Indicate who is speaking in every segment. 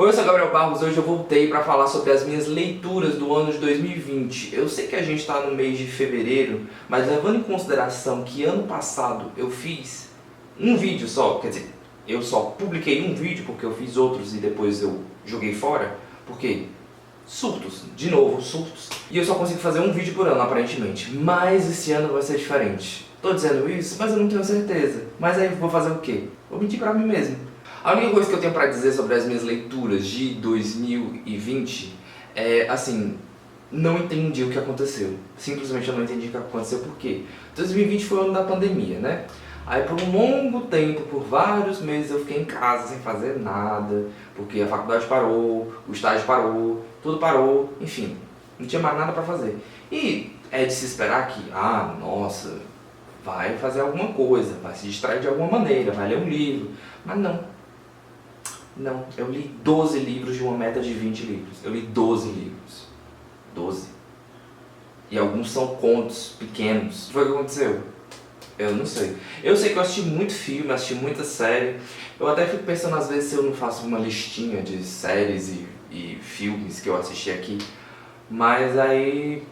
Speaker 1: Oi, eu sou Gabriel Barros, hoje eu voltei para falar sobre as minhas leituras do ano de 2020. Eu sei que a gente está no mês de fevereiro, mas levando em consideração que ano passado eu fiz um vídeo só, quer dizer, eu só publiquei um vídeo porque eu fiz outros e depois eu joguei fora, porque surtos, de novo, surtos. E eu só consigo fazer um vídeo por ano, aparentemente. Mas esse ano vai ser diferente. Tô dizendo isso, mas eu não tenho certeza. Mas aí vou fazer o quê? Vou mentir pra mim mesmo. A única coisa que eu tenho pra dizer sobre as minhas leituras de 2020 é, assim, não entendi o que aconteceu. Simplesmente eu não entendi o que aconteceu, por quê? 2020 foi o ano da pandemia, né? Aí por um longo tempo, por vários meses, eu fiquei em casa sem fazer nada, porque a faculdade parou, o estágio parou, tudo parou, enfim, não tinha mais nada pra fazer. E é de se esperar que, nossa, vai fazer alguma coisa, vai se distrair de alguma maneira, vai ler um livro, mas não, eu li 12 livros de uma meta de 20 livros, eu li 12 livros, 12. E alguns são contos pequenos. O que foi que aconteceu? Eu não sei. Eu sei que eu assisti muito filme, assisti muita série. Eu até fico pensando às vezes se eu não faço uma listinha de séries e filmes que eu assisti aqui. Mas aí,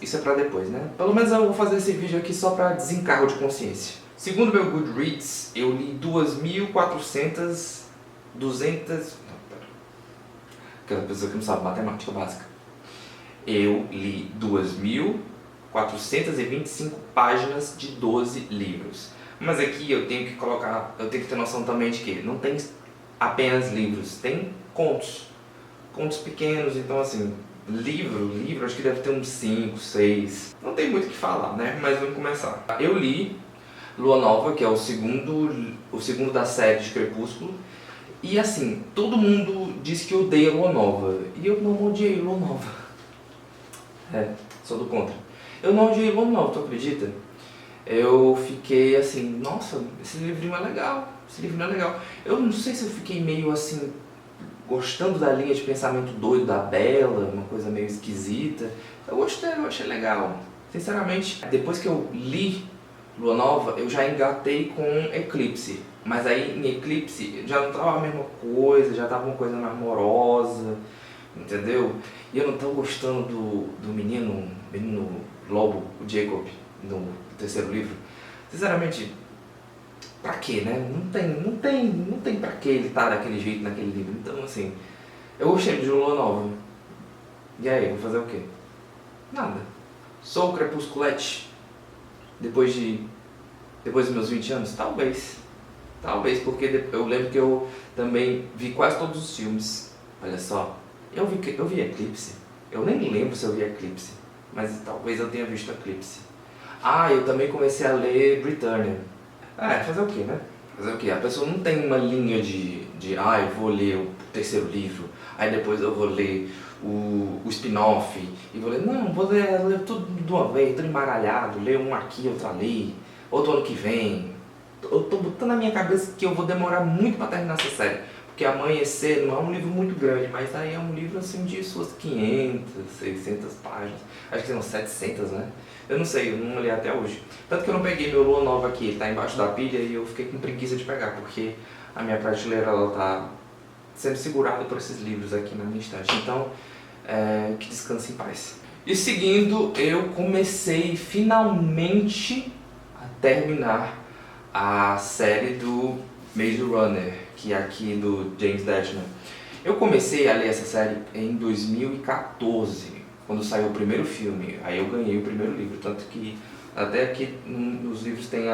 Speaker 1: isso é pra depois, né? Pelo menos eu vou fazer esse vídeo aqui só pra desencargo de consciência. Segundo meu Goodreads, eu li 2.400... Aquela pessoa que não sabe matemática básica. Eu li 2.425 páginas de 12 livros. Mas aqui eu tenho que ter noção também de que não tem apenas livros, tem contos. Contos pequenos, então assim, livro, acho que deve ter uns 5, 6. Não tem muito o que falar, né? Mas vamos começar. Eu li Lua Nova, que é o segundo da série de Crepúsculo. E assim, todo mundo diz que odeia Lua Nova. E eu não odiei Lua Nova. Sou do contra. Eu não odiei Lua Nova, tu acredita? Eu fiquei assim, nossa, esse livrinho é legal, Eu não sei se eu fiquei meio assim, gostando da linha de pensamento doido da Bella, uma coisa meio esquisita. Eu gostei, eu achei legal. Sinceramente, depois que eu li Lua Nova, eu já engatei com Eclipse. Mas aí em Eclipse já não tava a mesma coisa, já tava uma coisa mais amorosa, entendeu? E eu não tô gostando do menino lobo, o Jacob, no terceiro livro. Sinceramente, pra quê, né? Não tem pra que ele tá daquele jeito naquele livro. Então assim, eu gostei de Lua Nova. E aí, vou fazer o quê? Nada. Sou crepusculete. Depois dos meus 20 anos? Talvez, porque eu lembro que eu também vi quase todos os filmes. Olha só, eu vi Eclipse. Eu nem lembro se eu vi Eclipse, mas talvez eu tenha visto Eclipse. Eu também comecei a ler Britannia. Fazer o quê, né? Fazer o quê? A pessoa não tem uma linha eu vou ler o terceiro livro, aí depois eu vou ler o spin-off, e vou ler, não, vou ler tudo de uma vez, tudo embaralhado, ler um aqui, outro ali, outro ano que vem. Eu tô botando na minha cabeça que eu vou demorar muito pra terminar essa série, porque Amanhecer não é um livro muito grande, mas aí é um livro assim de suas 500, 600 páginas, acho que são 700, né? Eu não sei, eu não li até hoje. Tanto que eu não peguei meu Lua Nova aqui, ele tá embaixo da pilha e eu fiquei com preguiça de pegar, porque a minha prateleira ela tá sendo segurada por esses livros aqui na minha estante. Então, que descanse em paz. E seguindo, eu comecei finalmente a terminar a série do Maze Runner, que é aqui do James Dashner. Eu comecei a ler essa série em 2014, quando saiu o primeiro filme. Aí eu ganhei o primeiro livro, tanto que até aqui nos livros tem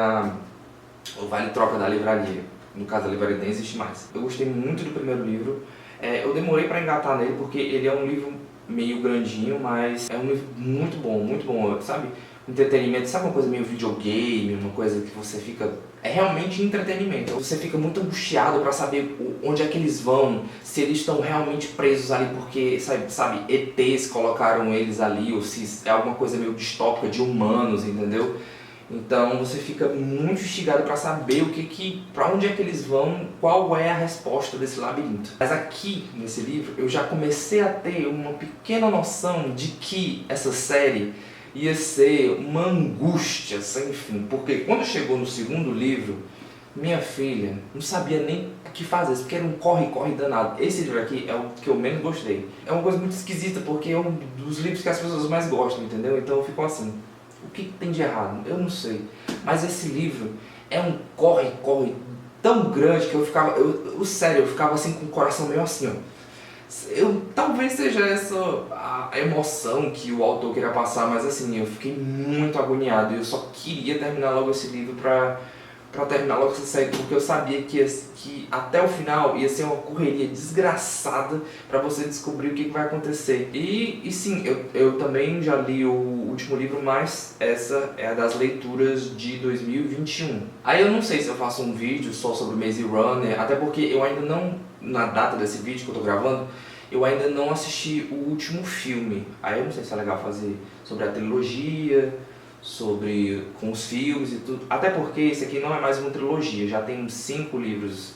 Speaker 1: o Vale Troca da livraria. No caso, a livraria nem existe mais. Eu gostei muito do primeiro livro. Eu demorei pra engatar nele porque ele é um livro meio grandinho, mas é um livro muito bom, sabe? Entretenimento, sabe uma coisa meio videogame, uma coisa que você fica... É realmente entretenimento. Você fica muito angustiado pra saber onde é que eles vão, se eles estão realmente presos ali porque, sabe, ETs colocaram eles ali, ou se é alguma coisa meio distópica de humanos, entendeu? Então você fica muito instigado pra saber pra onde é que eles vão, qual é a resposta desse labirinto. Mas aqui, nesse livro, eu já comecei a ter uma pequena noção de que essa série ia ser uma angústia sem fim, porque quando chegou no segundo livro, minha filha não sabia nem que fazer, porque era um corre-corre danado. Esse livro aqui é o que eu menos gostei. É uma coisa muito esquisita, porque é um dos livros que as pessoas mais gostam, entendeu? Então eu fico assim, o que tem de errado? Eu não sei. Mas esse livro é um corre-corre tão grande que eu ficava, sério, eu ficava assim com o coração meio assim, ó. Talvez seja essa a emoção que o autor queria passar, mas assim, eu fiquei muito agoniado e eu só queria terminar logo esse livro pra terminar logo essa série, porque eu sabia que até o final ia ser uma correria desgraçada pra você descobrir o que vai acontecer. E sim, eu também já li o último livro, mas essa é a das leituras de 2021. Aí eu não sei se eu faço um vídeo só sobre Maze Runner, até porque eu ainda não, na data desse vídeo que eu tô gravando, eu ainda não assisti o último filme. Aí eu não sei se é legal fazer sobre a trilogia, com os filmes e tudo. Até porque esse aqui não é mais uma trilogia, já tem uns 5 livros,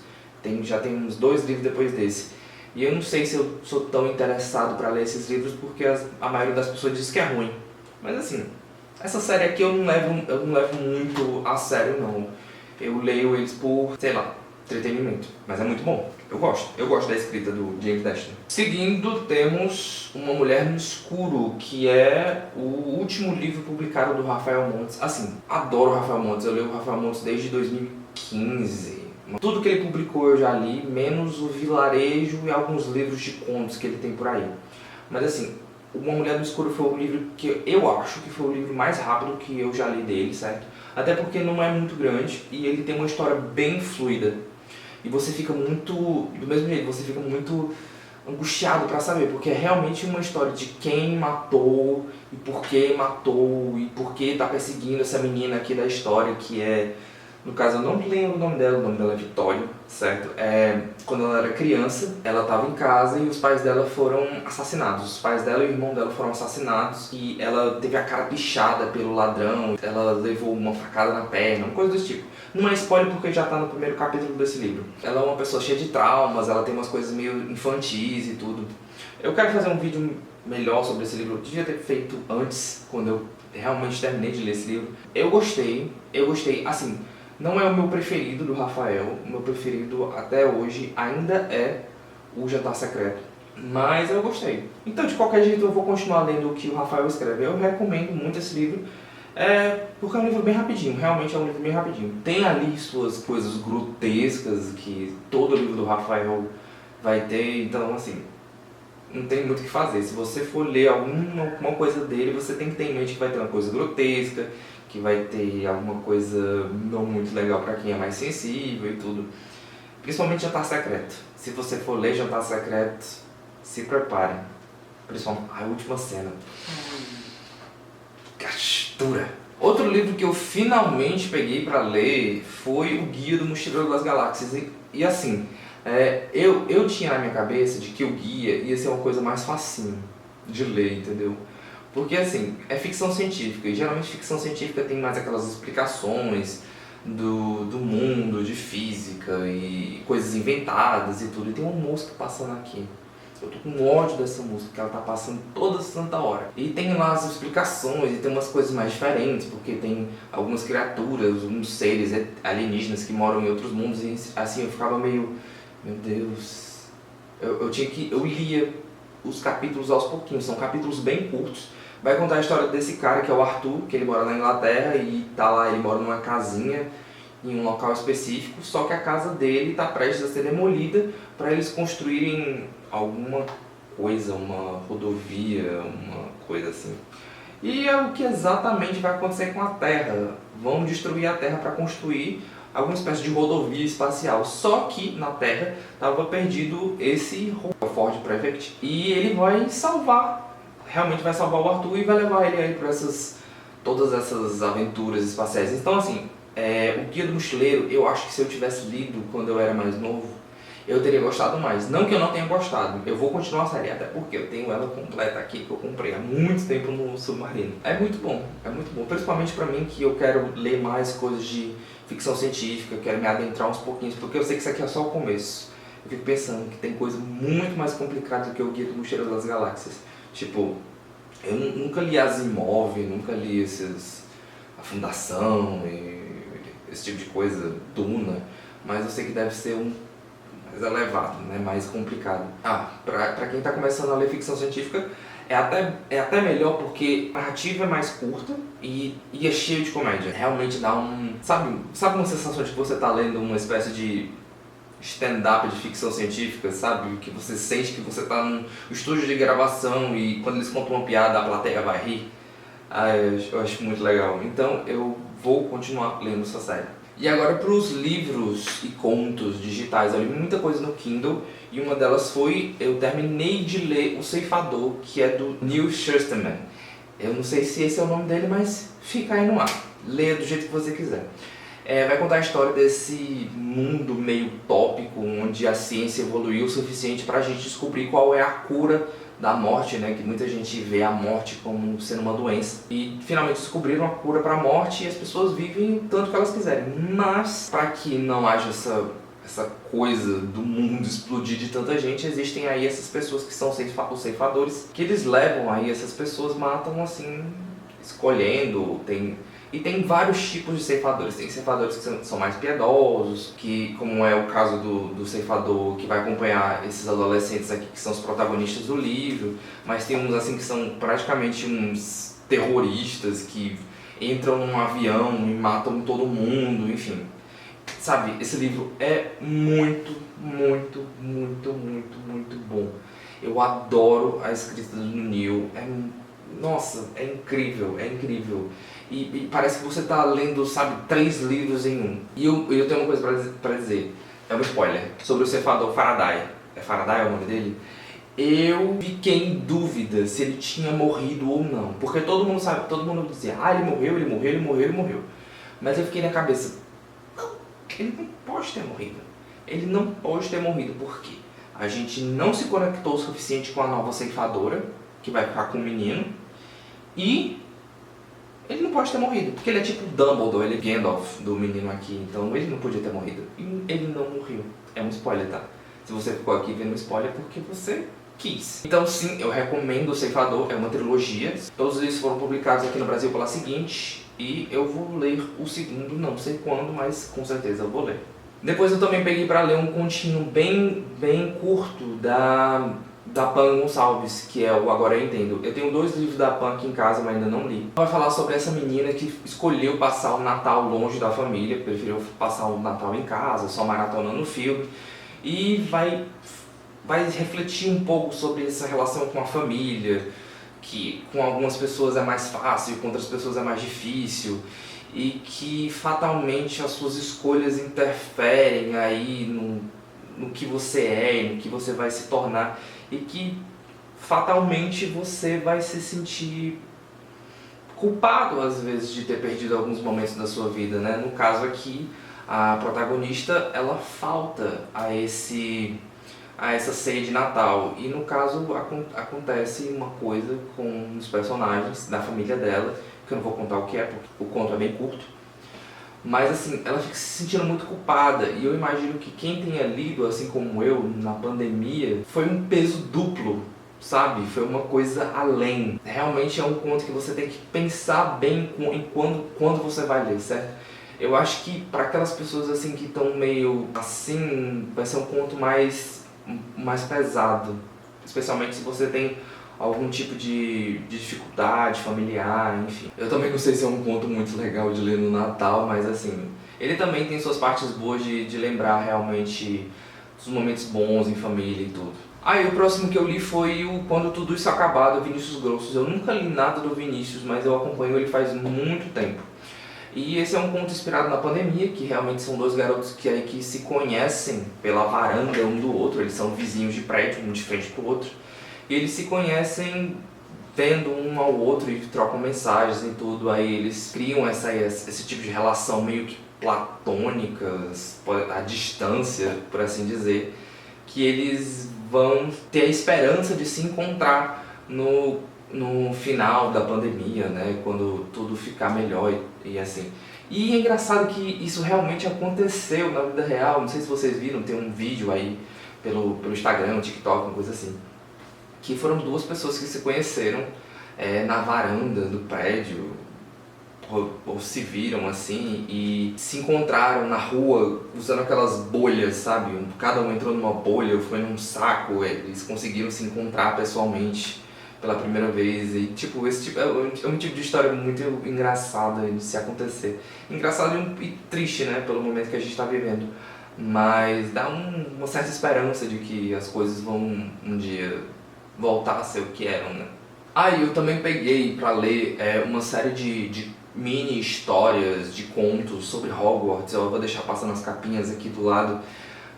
Speaker 1: já tem uns 2 livros depois desse. E eu não sei se eu sou tão interessado para ler esses livros, porque a maioria das pessoas diz que é ruim. Mas assim, essa série aqui eu não levo muito a sério não. Eu leio eles por, sei lá, entretenimento. Mas é muito bom. Eu gosto da escrita do James Dashner. Seguindo, temos Uma Mulher no Escuro, que é o último livro publicado do Rafael Montes. Assim, adoro o Rafael Montes, eu leio o Rafael Montes desde 2015. Tudo que ele publicou eu já li, menos o Vilarejo e alguns livros de contos que ele tem por aí. Mas assim, Uma Mulher no Escuro foi o livro que eu acho que foi o livro mais rápido que eu já li dele, certo? Até porque não é muito grande e ele tem uma história bem fluida. E você fica muito, do mesmo jeito, você fica muito angustiado pra saber, porque é realmente uma história de quem matou, e por que tá perseguindo essa menina aqui da história, que é, no caso eu não lembro o nome dela é Vitória, certo? Quando ela era criança, ela estava em casa e os pais dela foram assassinados. Os pais dela e o irmão dela foram assassinados e ela teve a cara pichada pelo ladrão, ela levou uma facada na perna, uma coisa desse tipo. Não é spoiler porque já está no primeiro capítulo desse livro. Ela é uma pessoa cheia de traumas, ela tem umas coisas meio infantis e tudo. Eu quero fazer um vídeo melhor sobre esse livro, eu devia ter feito antes, quando eu realmente terminei de ler esse livro. Eu gostei, assim, não é o meu preferido do Rafael, o meu preferido até hoje ainda é O Jantar Secreto, mas eu gostei. Então de qualquer jeito eu vou continuar lendo o que o Rafael escreve, eu recomendo muito esse livro, porque é um livro bem rapidinho, realmente é um livro bem rapidinho. Tem ali suas coisas grotescas que todo livro do Rafael vai ter, então assim, não tem muito o que fazer. Se você for ler alguma coisa dele, você tem que ter em mente que vai ter uma coisa grotesca, que vai ter alguma coisa não muito legal para quem é mais sensível e tudo. Principalmente Jantar Secreto. Se você for ler Jantar Secreto, se prepare. Principalmente a última cena. Gastura! Outro livro que eu finalmente peguei para ler foi O Guia do Mochileiro das Galáxias. E assim, eu tinha na minha cabeça de que o guia ia ser uma coisa mais facinho de ler, entendeu? Porque assim, é ficção científica, e geralmente ficção científica tem mais aquelas explicações do mundo, de física e coisas inventadas e tudo. E tem uma música passando aqui. Eu tô com ódio dessa música, que ela tá passando toda santa hora. E tem lá as explicações, e tem umas coisas mais diferentes, porque tem algumas criaturas, uns seres alienígenas que moram em outros mundos, e assim, eu ficava meio... Meu Deus... Eu lia os capítulos aos pouquinhos, são capítulos bem curtos. Vai contar a história desse cara que é o Arthur, que ele mora na Inglaterra e tá lá, ele mora numa casinha em um local específico, só que a casa dele está prestes a ser demolida para eles construírem alguma coisa, uma rodovia, uma coisa assim. E é o que exatamente vai acontecer com a Terra. Vão destruir a Terra para construir alguma espécie de rodovia espacial. Só que na Terra estava perdido esse Ford Prefect e ele vai salvar, realmente vai salvar o Arthur e vai levar ele aí para todas essas aventuras espaciais. Então assim, o Guia do Mochileiro, eu acho que se eu tivesse lido quando eu era mais novo, eu teria gostado mais. Não que eu não tenha gostado, eu vou continuar a série, até porque eu tenho ela completa aqui, que eu comprei há muito tempo no Submarino. É muito bom, principalmente pra mim que eu quero ler mais coisas de ficção científica, eu quero me adentrar uns pouquinhos, porque eu sei que isso aqui é só o começo. Eu fico pensando que tem coisa muito mais complicada do que o Guia do Mochileiro das Galáxias. Tipo, eu nunca li Asimov, nunca li a Fundação e esse tipo de coisa, Duna, mas eu sei que deve ser elevado, né? Mais complicado. Pra quem tá começando a ler ficção científica, é até melhor porque a narrativa é mais curta e é cheio de comédia. Realmente dá um... Sabe uma sensação de que você tá lendo uma espécie de stand-up de ficção científica, sabe? Que você sente que você tá num estúdio de gravação e quando eles contam uma piada a plateia vai rir. Eu acho muito legal. Então eu vou continuar lendo essa série. E agora para os livros e contos digitais, eu li muita coisa no Kindle e uma delas eu terminei de ler O Ceifador, que é do Neil Shusterman. Eu não sei se esse é o nome dele, mas fica aí no ar. Leia do jeito que você quiser. Vai contar a história desse mundo meio utópico, onde a ciência evoluiu o suficiente para a gente descobrir qual é a cura da morte, né? Que muita gente vê a morte como sendo uma doença. E finalmente descobriram a cura para a morte e as pessoas vivem o tanto que elas quiserem. Mas, para que não haja essa coisa do mundo explodir de tanta gente, existem aí essas pessoas que são os ceifadores, que eles levam aí, essas pessoas matam assim, escolhendo, E tem vários tipos de ceifadores. Tem ceifadores que são mais piedosos, como é o caso do ceifador que vai acompanhar esses adolescentes aqui, que são os protagonistas do livro. Mas tem uns assim que são praticamente uns terroristas que entram num avião e matam todo mundo, enfim. Sabe, esse livro é muito, muito, muito, muito, muito bom. Eu adoro a escrita do Neil. Nossa, é incrível, é incrível. E parece que você está lendo, sabe, 3 livros em um. E eu tenho uma coisa para dizer, é um spoiler, sobre o ceifador Faraday. É Faraday o nome dele? Eu fiquei em dúvida se ele tinha morrido ou não. Porque todo mundo dizia, ele morreu, ele morreu, ele morreu, ele morreu. Mas eu fiquei na cabeça, não, ele não pode ter morrido. Ele não pode ter morrido, por quê? A gente não se conectou o suficiente com a nova ceifadora, que vai ficar com o menino, e ele não pode ter morrido, porque ele é tipo Dumbledore, ele é Gandalf do menino aqui, então ele não podia ter morrido. E ele não morreu. É um spoiler, tá? Se você ficou aqui vendo spoiler, é porque você quis. Então sim, eu recomendo O Ceifador, é uma trilogia. Todos eles foram publicados aqui no Brasil pela Seguinte, e eu vou ler o segundo, não sei quando, mas com certeza eu vou ler. Depois eu também peguei para ler um continho bem curto da Pan Gonçalves, que é o Agora Eu Entendo. Eu tenho 2 livros da Pan aqui em casa, mas ainda não li. Vai falar sobre essa menina que escolheu passar o Natal longe da família, preferiu passar o Natal em casa, só maratonando o filme, e vai refletir um pouco sobre essa relação com a família, que com algumas pessoas é mais fácil, com outras pessoas é mais difícil, e que fatalmente as suas escolhas interferem aí no que você é e no que você vai se tornar, e que fatalmente você vai se sentir culpado às vezes de ter perdido alguns momentos da sua vida, né? No caso aqui, a protagonista, ela falta a essa ceia de Natal, e no caso acontece uma coisa com os personagens da família dela, que eu não vou contar o que é, porque o conto é bem curto. Mas assim, ela fica se sentindo muito culpada, e eu imagino que quem tenha lido, assim como eu, na pandemia, foi um peso duplo, sabe? Foi uma coisa além. Realmente é um conto que você tem que pensar bem em quando você vai ler, certo? Eu acho que para aquelas pessoas assim que estão meio assim, vai ser um conto mais pesado, especialmente se você tem algum tipo de dificuldade familiar, enfim. Eu também não sei se é um conto muito legal de ler no Natal, mas assim, ele também tem suas partes boas de lembrar realmente dos momentos bons em família e tudo. E o próximo que eu li foi o Quando Tudo Isso Acabar, do Vinícius Grossos. Eu nunca li nada do Vinícius, mas eu acompanho ele faz muito tempo. E esse é um conto inspirado na pandemia, que realmente são 2 garotos que se conhecem pela varanda um do outro, eles são vizinhos de prédio, um de frente pro outro. E eles se conhecem vendo um ao outro e trocam mensagens e tudo, aí eles criam esse tipo de relação meio que platônicas, à distância, por assim dizer, que eles vão ter a esperança de se encontrar no final da pandemia, né, quando tudo ficar melhor e assim. E é engraçado que isso realmente aconteceu na vida real, não sei se vocês viram, tem um vídeo aí pelo Instagram, TikTok, uma coisa assim, que foram 2 pessoas que se conheceram na varanda do prédio, ou se viram assim e se encontraram na rua usando aquelas bolhas, sabe? Cada um entrou numa bolha, foi num saco, eles conseguiram se encontrar pessoalmente pela primeira vez. E tipo, esse tipo é um tipo de história muito engraçada de se acontecer. Engraçado e triste, né, pelo momento que a gente está vivendo. Mas dá uma certa esperança de que as coisas vão um dia voltar a ser o que eram, né? Aí eu também peguei pra ler uma série de mini histórias, de contos sobre Hogwarts. Eu vou deixar passando as capinhas aqui do lado.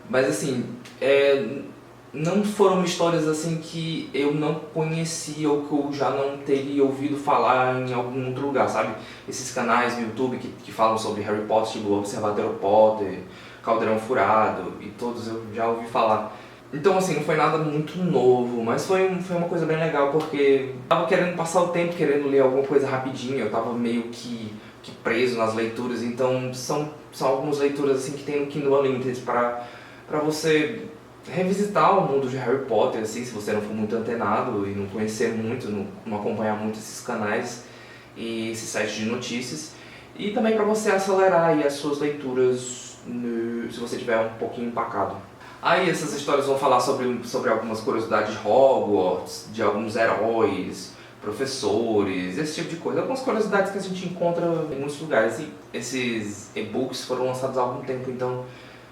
Speaker 1: Mas assim, não foram histórias assim que eu não conhecia ou que eu já não teria ouvido falar em algum outro lugar, sabe? Esses canais no YouTube que falam sobre Harry Potter, tipo Observatório Potter, Caldeirão Furado, e todos eu já ouvi falar. Então assim, não foi nada muito novo, mas foi uma coisa bem legal porque eu tava querendo passar o tempo, querendo ler alguma coisa rapidinho, eu tava meio que preso nas leituras, então são algumas leituras assim que tem no Kindle Unlimited para você revisitar o mundo de Harry Potter, assim, se você não for muito antenado e não conhecer muito, não acompanhar muito esses canais e esses sites de notícias, e também para você acelerar aí as suas leituras se você estiver um pouquinho empacado. Aí essas histórias vão falar sobre algumas curiosidades de Hogwarts, de alguns heróis, professores, esse tipo de coisa. Algumas curiosidades que a gente encontra em muitos lugares. E esses e-books foram lançados há algum tempo, então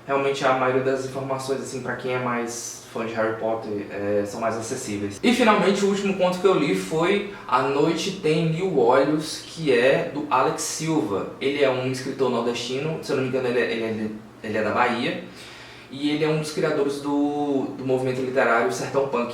Speaker 1: realmente a maioria das informações, assim, para quem é mais fã de Harry Potter, são mais acessíveis. E finalmente o último conto que eu li foi A Noite Tem Mil Olhos, que é do Alex Silva. Ele é um escritor nordestino, se eu não me engano ele é da Bahia. E ele é um dos criadores do movimento literário Sertão Punk.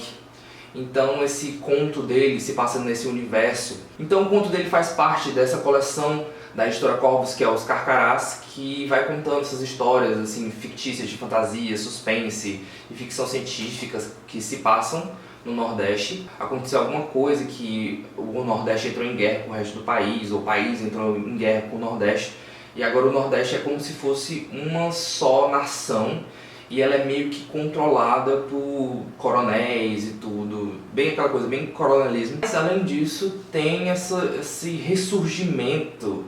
Speaker 1: Então esse conto dele se passa nesse universo. Então o conto dele faz parte dessa coleção da editora Corvus, que é Os Carcarás, que vai contando essas histórias assim, fictícias de fantasia, suspense e ficção científica que se passam no Nordeste. Aconteceu alguma coisa que o Nordeste entrou em guerra com o resto do país, ou o país entrou em guerra com o Nordeste. E agora o Nordeste é como se fosse uma só nação e ela é meio que controlada por coronéis e tudo, bem aquela coisa, bem coronelismo. Mas além disso tem esse ressurgimento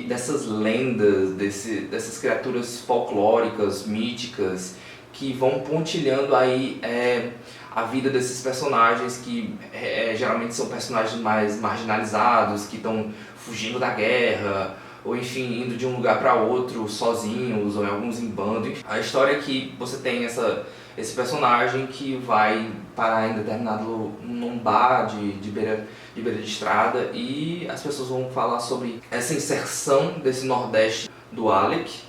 Speaker 1: dessas lendas, dessas criaturas folclóricas, míticas, que vão pontilhando aí a vida desses personagens que geralmente são personagens mais marginalizados, que estão fugindo da guerra, ou enfim, indo de um lugar para outro sozinhos, ou em alguns em bando. A história é que você tem esse personagem que vai parar em determinado num bar de beira de estrada, e as pessoas vão falar sobre essa inserção desse Nordeste do Alec,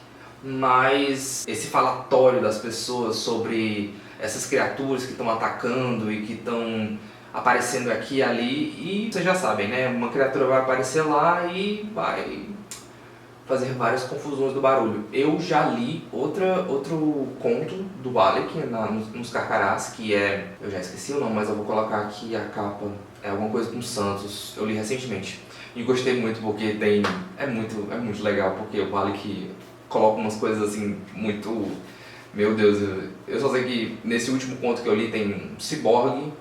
Speaker 1: mas esse falatório das pessoas sobre essas criaturas que estão atacando e que estão aparecendo aqui e ali, e vocês já sabem, né? Uma criatura vai aparecer lá e vai fazer várias confusões do barulho. Eu já li outro conto do Alec nos Carcarás, que eu já esqueci o nome, mas eu vou colocar aqui a capa, é alguma coisa com Santos, eu li recentemente. E gostei muito porque é muito legal, porque o Alec coloca umas coisas assim, muito... Meu Deus, eu só sei que nesse último conto que eu li tem um ciborgue,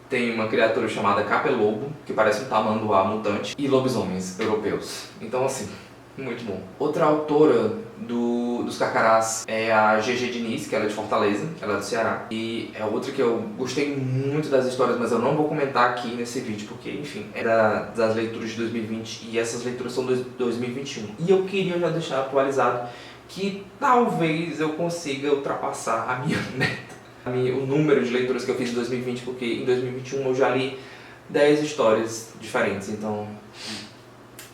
Speaker 1: tem uma criatura chamada Capelobo, que parece um tamanduá mutante, e lobisomens europeus. Então assim, muito bom. Outra autora dos Carcarás é a GG Diniz, que ela é de Fortaleza, ela é do Ceará. E é outra que eu gostei muito das histórias, mas eu não vou comentar aqui nesse vídeo, porque, enfim, é das leituras de 2020 e essas leituras são de 2021. E eu queria já deixar atualizado que talvez eu consiga ultrapassar a minha meta, o número de leituras que eu fiz em 2020, porque em 2021 eu já li 10 histórias diferentes, então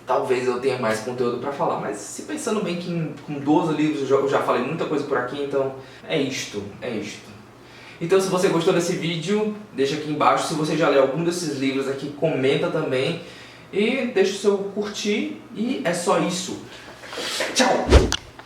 Speaker 1: talvez eu tenha mais conteúdo para falar, mas se pensando bem que com 12 livros eu já falei muita coisa por aqui, então é isto. Então se você gostou desse vídeo, deixa aqui embaixo. Se você já leu algum desses livros aqui, comenta também e deixa o seu curtir, e é só isso. Tchau!